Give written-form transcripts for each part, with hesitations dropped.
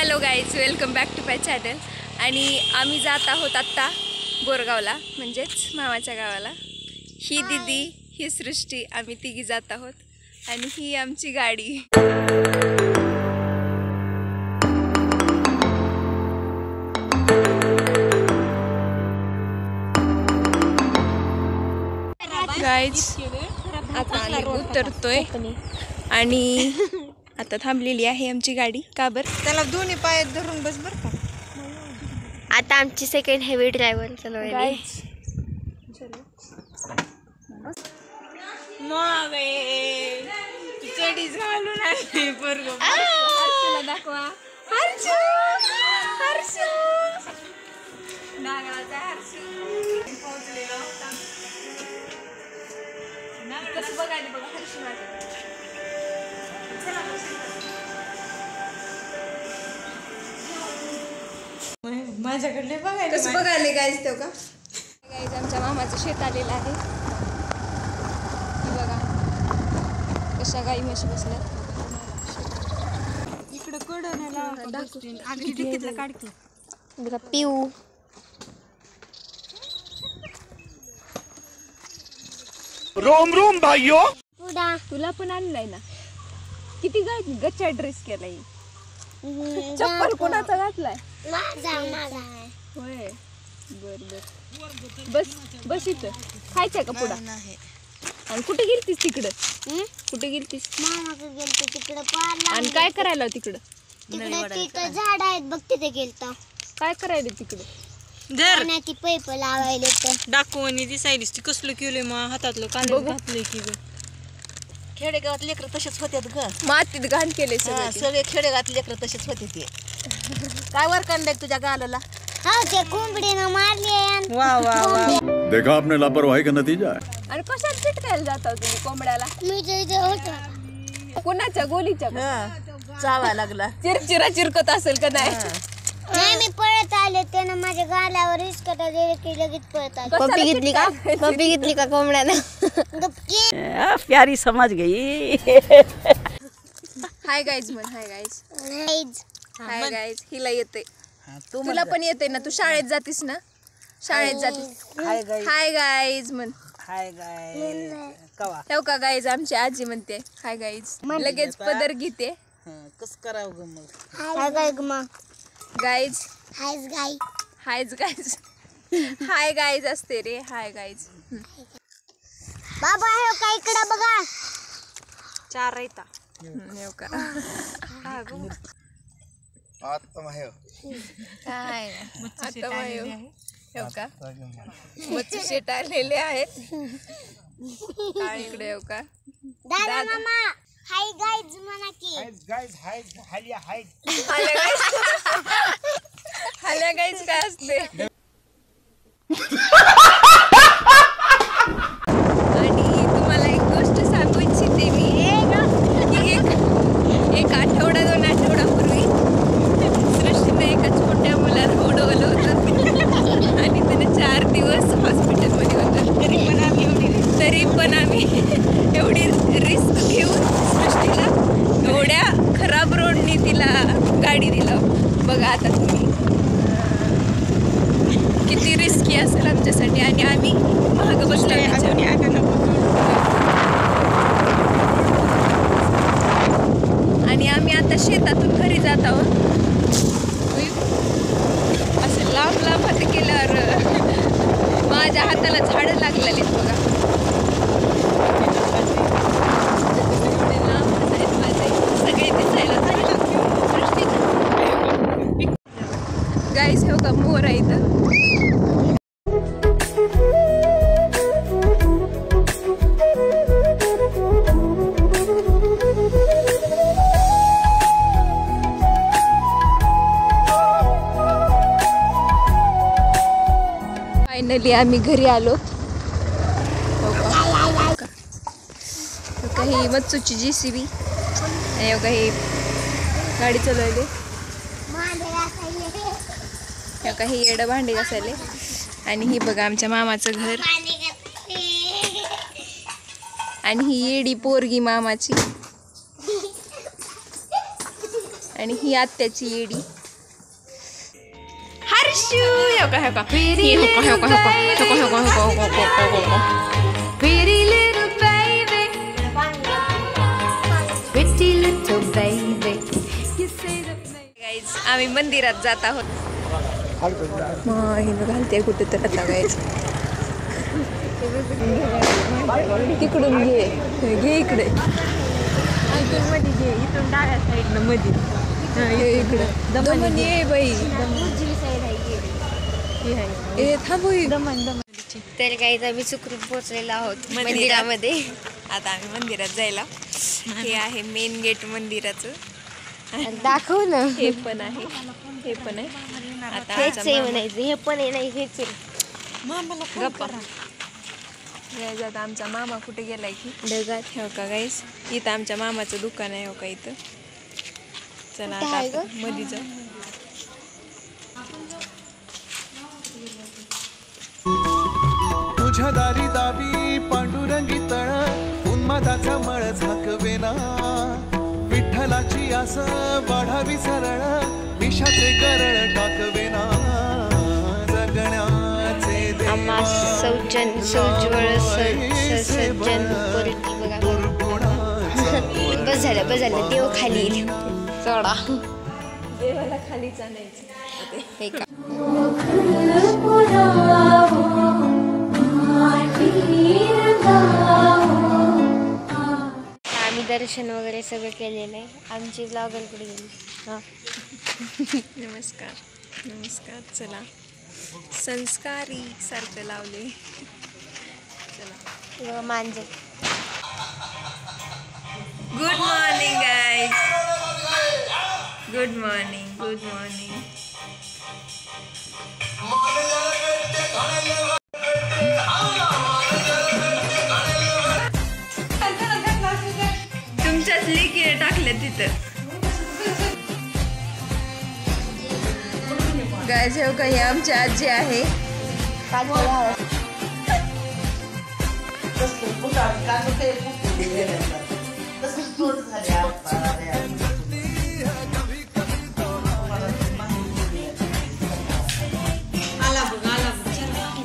Hello guys, welcome back to my channel. आणि आम्ही जात आहोत आत्ता बोरगावला, म्हणजेच मामाच्या गावाला. ही दीदी, ही सृष्टी, आम्ही तिघी जात आहोत आणि ही आमची गाडी. गाईज आता आम्ही उतरतोय आणि आता थांबलेली आहे आमची गाडी. का बरं? त्याला दोन्ही पायात धरून बस बर का. आता आमची सेकंड हेवी ड्रायव्हर चालवली. चडीच घालून आली पोरगं. हर्षूला दाखवा. हर्षू, हर्षू, नागराचा हर्षू पोहोचलेला होता. कसं बघायला बघा हर्षू माझ्याकडे बघायला. कसं बघायला गाईज तो का गाईज आमच्या मामाचं शेत आलेलं आहे. बघा कशा गाई म्हशी बसल्यात. इकडं कडं काढते बघा पिऊ. रोम रोम भाइयों. तुला पण आणलाय ना. किती गच्चा ड्रेस केलाय. चप्पल कोणाचा घातलाय? होय, बर बर. बस बस इथं. खायचंय का पुढा? आणि कुठे गेलतीस तिकडं? कुठे गेलतीस? आणि काय करायला तिकडं? झाड आहेत बघ, तिथे गेलता. काय करायला तिकडं? ती पैप लावायला डाकूनी दिसायलीस ती कसलं केलंय मग हातातलं कांदे घातलंय की ग. खेडेगावात लेकरं तसेच होत्यात ग. मातीत घाण केले सगळे खेडेगावात लेकरं तसेच होते ते. काय वर कांदाय तुझ्या गालाला? कोंबडीनं मारली. वा वा वा. देखा आपने लापरवाही का नतीजा है. आणि कशात चिटकायला जाता तुम्ही कोंबड्याला? मी कोणाच्या गोलीच्या? चावा लागला. चिरचिरा चिरकत असेल का नाही? नाही, मी पळत आले. त्यानं माझ्या गालावर हिसकटा दिले की लगेच पळत आले. पप्पी घेतली का? पप्पी घेतली का कोंबड्यानं? प्यारी समज गई. हाय गाईज म्हण. Hi guys. Hi guys. हिला येते. तू तुला पण येते ना. तू शाळेत जातीस ना. शाळेत जातीस. हाय गाय. हाय गाईज म्हण. हाय गाय. कवा ठेव का गाईज? आमची आजी म्हणते हाय गाईज. लगेच पदर घेते. कस करावं ग मग? हाय गाय मग. गाईज. हायच गाय. हायच गाईज. हाय गाईज असते रे. Hi guys. बाबा हे काय इकडे बघा. चार येता. का काय आता का मच्छी शेट आलेले आहेत. काय इकडे येऊ का दादा मामा. हाय गाईज म्हणा की. हाल्या गाईज काय असते? आणि तुम्हाला एक गोष्ट सांगू इच्छिते मी. एक आठवडा 2 आठवड्यापूर्वी सृष्टीने एका छोट्या मुलाला उडवलं होतं आणि त्याने 4 दिवस हॉस्पिटलमध्ये होतं. तरी पण आम्ही एवढी रिस्क घेऊन सृष्टीला एवढ्या खराब रोडनी तिला गाडी दिलं. बघा आता तुम्ही किती रिस्की असेल आमच्यासाठी. आणि आम्ही महाग बसलो. आणि आम्ही आता शेतातून घरी जात आहोत. असं लांब लांब हात केल्यावर माझ्या हाताला झाडं लागलेली बघा. सगळे दिसायला गाईस. हो का मोर आहे इथं. फायनली आम्ही घरी आलो. काही मच्छूची JCB आणि काही गाडी चालवली. काही येडं भांडी घासायले. आणि ही बघा आमच्या मामाचं घर. आणि ही येडी पोरगी मामाची. आणि ही आत्याची येडी हर्षू. हो का हो का हो का हो का हो का हो का हो का हो का pretty little baby pretty little baby you say the guys आम्ही मंदिरात जात आहोत. हिनं घालते कुठे तर आता गाईज. तिकडून घे घे इकडे मध्ये घे इथून डाव्या साईडनं मध्ये इकडे दमन ये बाई ए थांबू दमन. तर काही आम्ही सुखरूप पोहोचलेलो आहोत मंदिरामध्ये. आता आम्ही मंदिरात जायला. हे आहे मेन गेट मंदिराचं. दाखव ना. हे पण आहे हे पण आहे. आता हेच आमचा आहे मामा- म्हणायचं. हे पण आहे नाही हेच आहे. गप्पा याच्यात आमचा मामा कुठे गेलाय की ढगात. हो का गाईस इथं आमच्या मामाचं दुकान आहे. हो का इथं. चला आता आपण मध्ये जाऊ. तुझ्या दारी दावी पांडुरंगी तळ उन्मादाचा मळ झाकवेना विठ्ठलाची आस वाढावी सरळ विषाचे गरळ टाकवेना जगण्याचे आम्हा सौजन सौज्वळ सज्जन परटी बघा. बस झालं देव खाली येईल. चढा देवाला खालीच आणायचं. हे का आम्ही दर्शन वगैरे सगळं केलेलं आहे. आमची ब्लॉगर कुठे गेली. हां नमस्कार नमस्कार. चला संस्कारी सारखं लावले. चला मांजर. Good morning guys. Good morning good morning. तुमच्याच लेकीने टाकल्या तिथं गाईज. हो का ही आमची आजी आहे.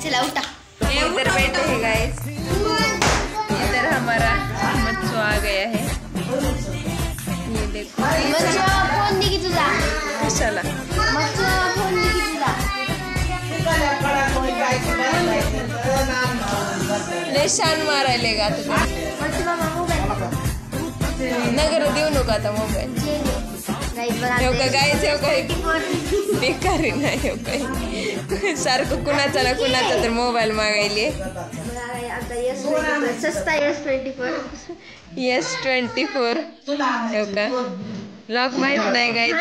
चला उठा. इधर बैठे हैं गाइस. इधर हमारा मच्छू आ गया है. ये देखो फोन दे की तुझा. चला फोन दे की तुझा. लय शान मारायले का आता. नगर देऊ नका आता मोबाईल. हो का गाईस. हो का बेकारी नाही. हो काय सारखं कुणाचा ना कुणाचा तर मोबाईल मागायले. S24 हो का लॉक माहित नाही गाईस.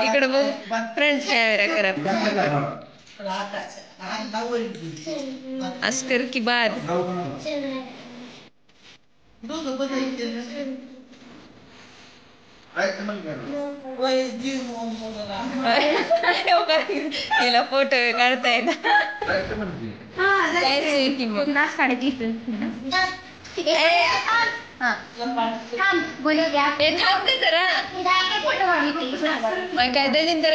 इकडे बघ फ्रंट कॅमेरा करा. अस्कर की बात तिला फोटो काढताय ना. नाच काढायची. थांबते जरा मग काय देईन तर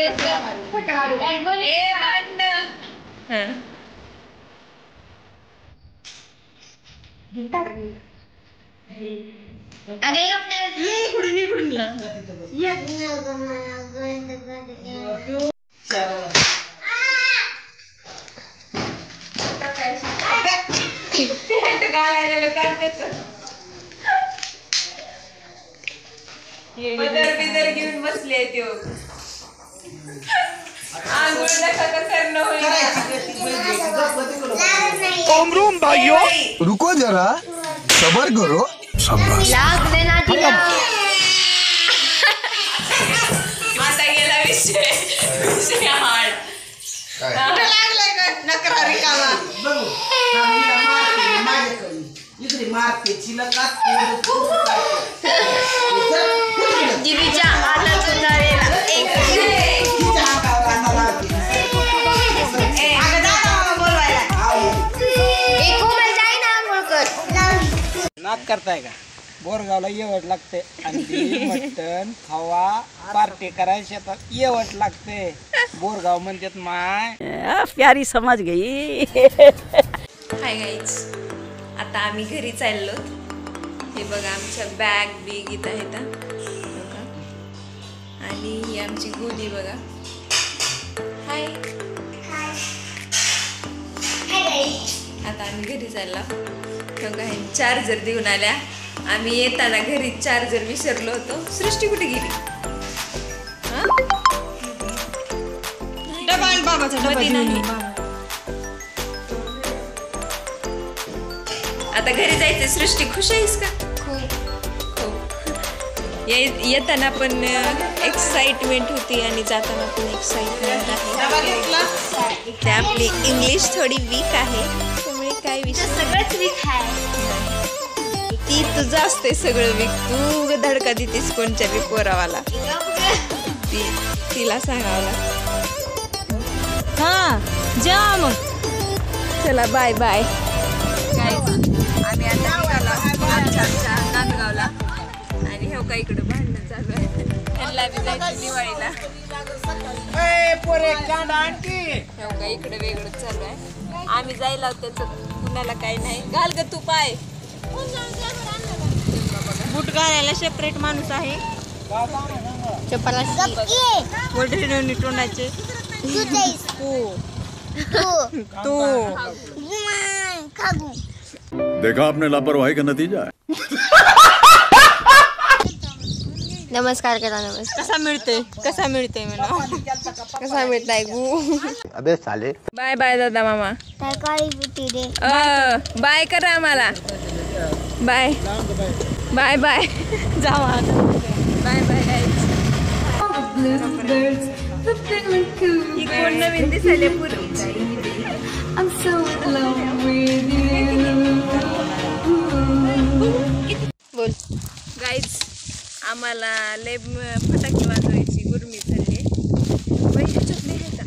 बिदर घेऊन बसले. आंघोळ नका करणं रोम रोम भाइयों. रुको जरा सबर करो. लाग देना तिला. आता गेला विषय हार्ड. जिबीच्या हातातून झालेला एक कोमल जाई ना आंघोळ कर. नाक करताय का. बोरगावला येवट लागते अंडी मटण खवा पार्टी करायला शेतात येवट लागते बोरगाव म्हणतात माय प्यारी समझ गई. हाय गाईज, आता आम्ही घरी चाललो. हे बघा आमच्या बॅग बिग इथं आहेत बघा. आणि ही आमची गोदी बघा. हाय, आता आम्ही घरी चाललो. बघा हे चार्जर देऊन आल्या. आम्ही येताना घरी चार्जर विसरलो होतो. सृष्टी कुठे गेली? मध्ये नाही. आता घरी जायचं. सृष्टी खुश आहेस का? खूप. येताना पण एक्साइटमेंट होती आणि जाताना पण एक्साइटमेंट आहे. ते आपली इंग्लिश थोडी वीक आहे त्यामुळे काय विषय सगळंच वीक आहे. ती तुझं असते सगळं वीक. तू धडका देतेस कोणच्या बी पोरावाला. तिला सांगावं लागतं. हा जा मग. चला बाय बाय. आम्ही आता निघालो आमच्या नांदगावला. आणि हे का इकडं भांडणं चालू आहे. त्यांना बी जायचं दिवाळीला. हे का इकडे वेगळं चालू आहे. आम्ही जायला त्याचं कुणाला काही नाही. घाल ग तू पाय. बूट घालायला सेपरेट माणूस आहे. तोंडाचे देखा आपने लापरवाही का नतीजा है. नमस्कार करा. नमस्कार. कसा मिळते म्हणा. कसा मिळताय गु. अबे साले. बाय बाय दादा मामा. काय काळी बुटी रे. बाय करा आम्हाला. Bye bye bye. जावा बाय बाय गाईज. ही कोण नवीन दिसायला पूर्वीची. बोल. गाईज आम्हाला लय फटाके वाजवायची गुरमी झाली. बहिणीच्यातले आहे का?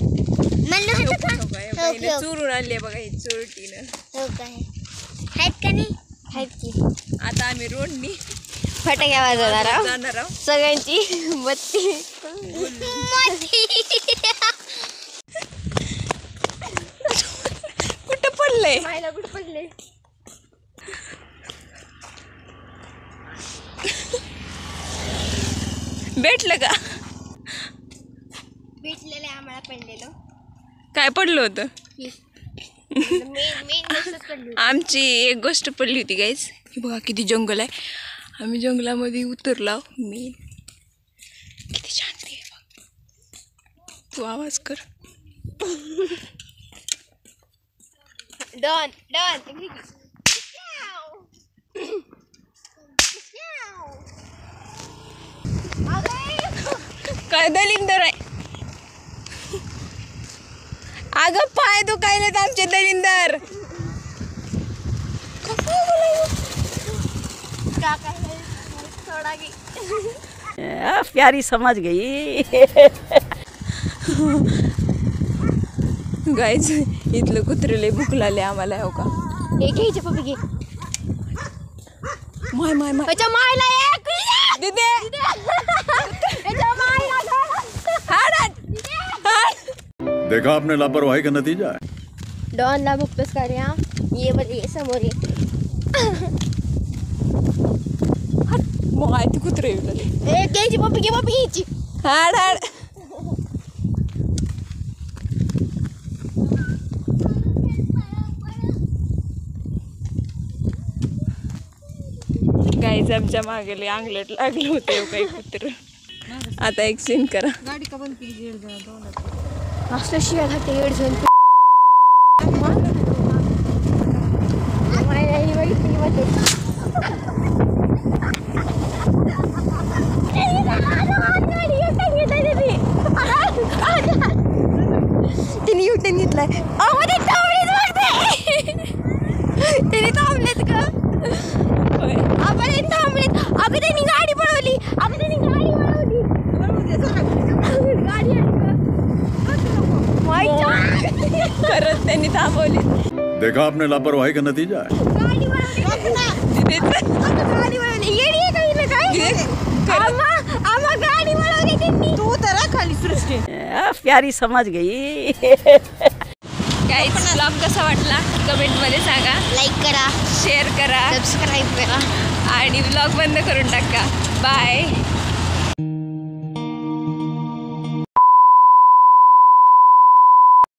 बहिणी चोरून आणली बघा ही चोरटीनं. हो काय आहेत का नाही. आहेत की. आता आम्ही रोडनी फटाक्या वाजवणार आहोत. जाणार आहोत. सगळ्यांची बत्ती कुठं पडलंय? कुठे पडले. भेटलं का? भेटलेलं आम्हाला पडलेलं. काय पडलं होतं? मेन आमची एक गोष्ट पडली होती गाईज. बघा किती जंगल आहे. आम्ही जंगलामध्ये उतरलो. मी किती शांती आहे बघ. तू आवाज कर. डन. काय दलिंदर आहे. अगं पाय दुखायलेत आमचे दलिंदर. प्यारी समझ गई. गाईज इथलं कुत्रे लय भूक लागले आम्हाला. हो का घ्यायचे पप्पी घे. माय माय माय त्याच्या मायला एक दिदे. त्याच्या मायला देखा आपने लापरवाही का नतीजा है. डॉनला बघतोस का रे. ये बरे ये समोर ये. माहिती कुत्रे घ्यायची पप्पी घे. पप्पी घ्यायची. हाड हाड. गाईज आमच्या मागे अंगलट लागलं होतं काही कुत्र. आता एक सीन करा. गाडी का बंद केली. असं शिया घाटे एडझन. त्यांनी युटर्न घेतलाय. त्यांनी थांबलेत का. आपण थांबलेत. अगं त्यांनी गाडी पळवली. गाडी खरंच त्यांनी थांबवली. देखा आपने लापरवाही का नतीजा है. गाडी तू तर खाली सृष्टी प्यारी समझ गई गाईज ब्लॉग कसा वाटला कमेंटमध्ये सांगा. लाईक करा, शेअर करा सबस्क्राईब करा. आणि ब्लॉग बंद करून टाका. बाय.